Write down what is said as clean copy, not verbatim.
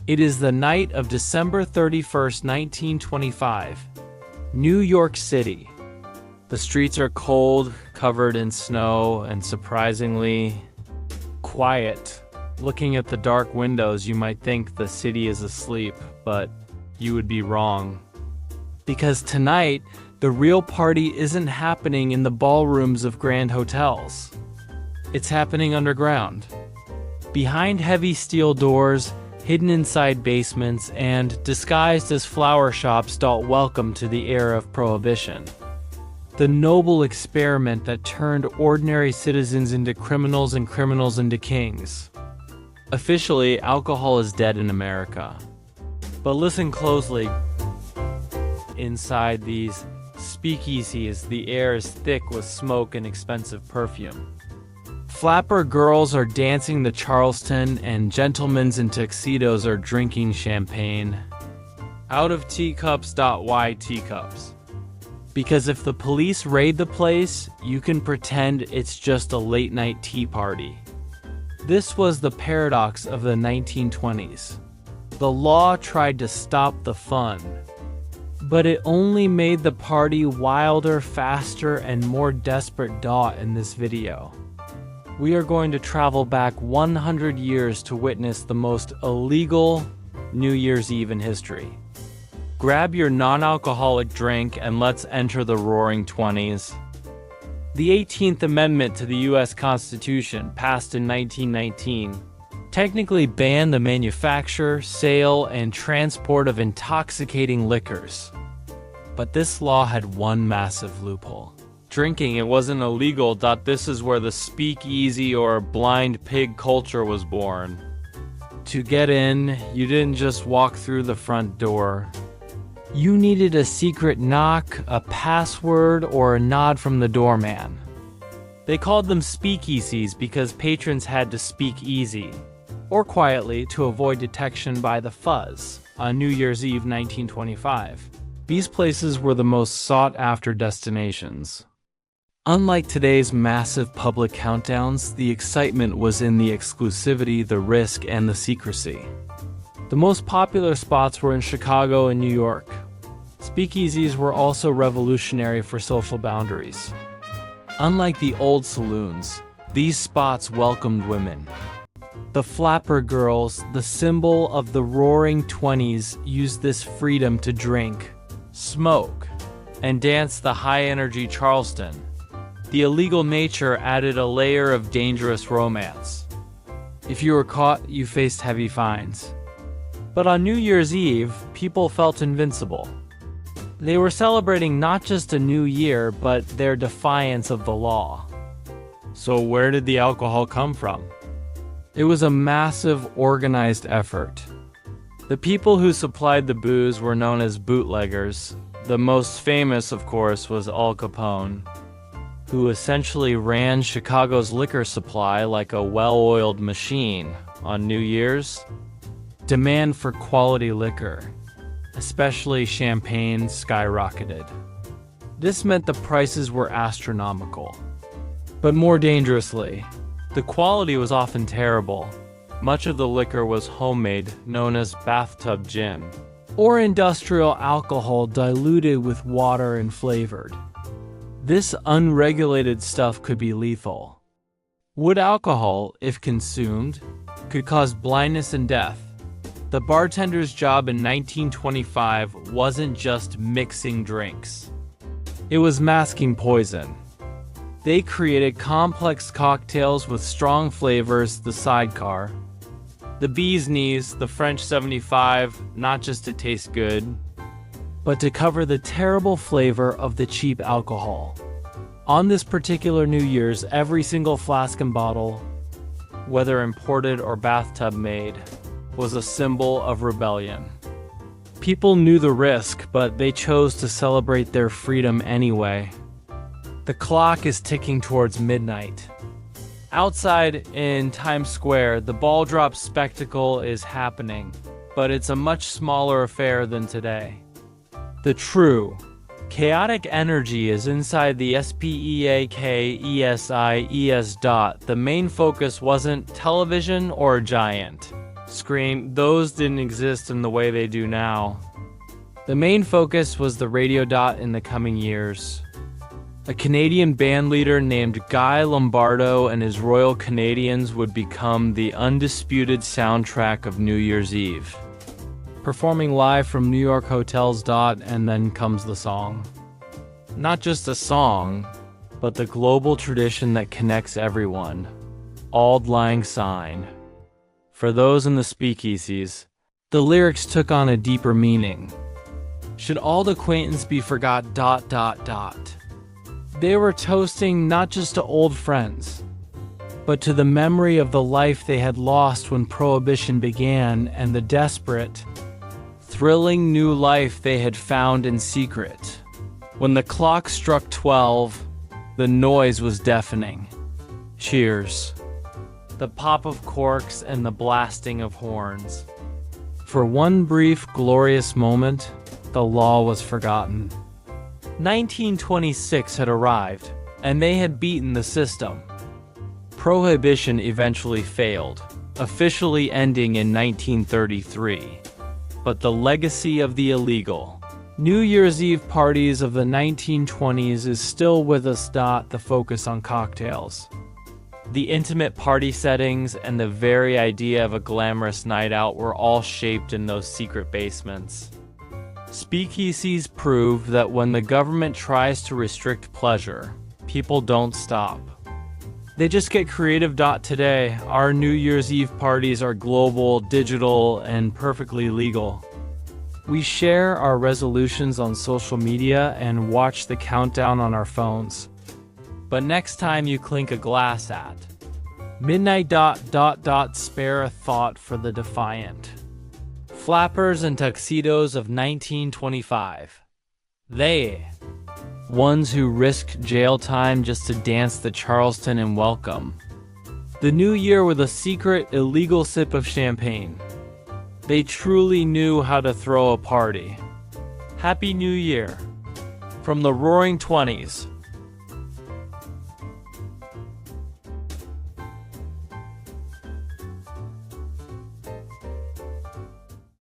It is the night of December 31st, 1925. New York City. The streets are cold, covered in snow, and surprisingly quiet. Looking at the dark windows, you might think the city is asleep, but you would be wrong. Because tonight, the real party isn't happening in the ballrooms of grand hotels. It's happening underground. Behind heavy steel doors, hidden inside basements, and disguised as flower shops dealt welcome to the era of Prohibition. The noble experiment that turned ordinary citizens into criminals and criminals into kings. Officially, alcohol is dead in America. But listen closely. Inside these speakeasies, the air is thick with smoke and expensive perfume. Flapper girls are dancing the Charleston, and gentlemen in tuxedos are drinking champagne. Out of teacups. Why teacups? Because if the police raid the place, you can pretend it's just a late-night tea party. This was the paradox of the 1920s. The law tried to stop the fun, but it only made the party wilder, faster, and more desperate. In this video, we are going to travel back 100 years to witness the most illegal New Year's Eve in history. Grab your non-alcoholic drink and let's enter the Roaring Twenties. The 18th Amendment to the U.S. Constitution, passed in 1919, technically banned the manufacture, sale, and transport of intoxicating liquors. But this law had one massive loophole. Drinking, it wasn't illegal. This is where the speakeasy or blind pig culture was born. To get in, you didn't just walk through the front door. You needed a secret knock, a password, or a nod from the doorman. They called them speakeasies because patrons had to speak easy, or quietly, to avoid detection by the fuzz. On New Year's Eve 1925, these places were the most sought-after destinations. Unlike today's massive public countdowns, the excitement was in the exclusivity, the risk, and the secrecy. The most popular spots were in Chicago and New York. Speakeasies were also revolutionary for social boundaries. Unlike the old saloons, these spots welcomed women. The flapper girls, the symbol of the Roaring Twenties, used this freedom to drink, smoke, and dance the high-energy Charleston. The illegal nature added a layer of dangerous romance. If you were caught, you faced heavy fines. But on New Year's Eve, people felt invincible. They were celebrating not just a new year, but their defiance of the law. So where did the alcohol come from? It was a massive, organized effort. The people who supplied the booze were known as bootleggers. The most famous, of course, was Al Capone, who essentially ran Chicago's liquor supply like a well-oiled machine. On New Year's, demand for quality liquor, especially champagne, skyrocketed. This meant the prices were astronomical. But more dangerously, the quality was often terrible. Much of the liquor was homemade, known as Bathtub Gin, or industrial alcohol diluted with water and flavored. This unregulated stuff could be lethal. Wood alcohol, if consumed, could cause blindness and death. The bartender's job in 1925 wasn't just mixing drinks. It was masking poison. They created complex cocktails with strong flavors, the sidecar, the bee's knees, the French 75, not just to taste good, but to cover the terrible flavor of the cheap alcohol. On this particular New Year's, every single flask and bottle, whether imported or bathtub made, was a symbol of rebellion. People knew the risk, but they chose to celebrate their freedom anyway. The clock is ticking towards midnight. Outside in Times Square, the ball drop spectacle is happening, but it's a much smaller affair than today. The true, chaotic energy is inside the SPEAKESIES. The main focus wasn't television or a giant. Scream, those didn't exist in the way they do now. The main focus was the radio dot in the coming years. A Canadian bandleader named Guy Lombardo and his Royal Canadians would become the undisputed soundtrack of New Year's Eve. Performing live from New York hotels. And then comes the song. Not just a song, but the global tradition that connects everyone. Auld Lang Syne. For those in the speakeasies, the lyrics took on a deeper meaning. Should auld acquaintance be forgot? They were toasting not just to old friends, but to the memory of the life they had lost when Prohibition began and the desperate, thrilling new life they had found in secret. When the clock struck 12, the noise was deafening. Cheers. The pop of corks and the blasting of horns. For one brief, glorious moment, the law was forgotten. 1926 had arrived, and they had beaten the system. Prohibition eventually failed, officially ending in 1933. But the legacy of the illegal New Year's Eve parties of the 1920s is still with us. The focus on cocktails, the intimate party settings, and the very idea of a glamorous night out were all shaped in those secret basements. Speakeasies prove that when the government tries to restrict pleasure, people don't stop. They just get creative. Today, our New Year's Eve parties are global, digital, and perfectly legal. We share our resolutions on social media and watch the countdown on our phones. But next time you clink a glass at midnight. Spare a thought for the defiant. Flappers and tuxedos of 1925. They, ones who risked jail time just to dance the Charleston and welcome the new year with a secret, illegal sip of champagne. They truly knew how to throw a party. Happy New Year from the Roaring Twenties.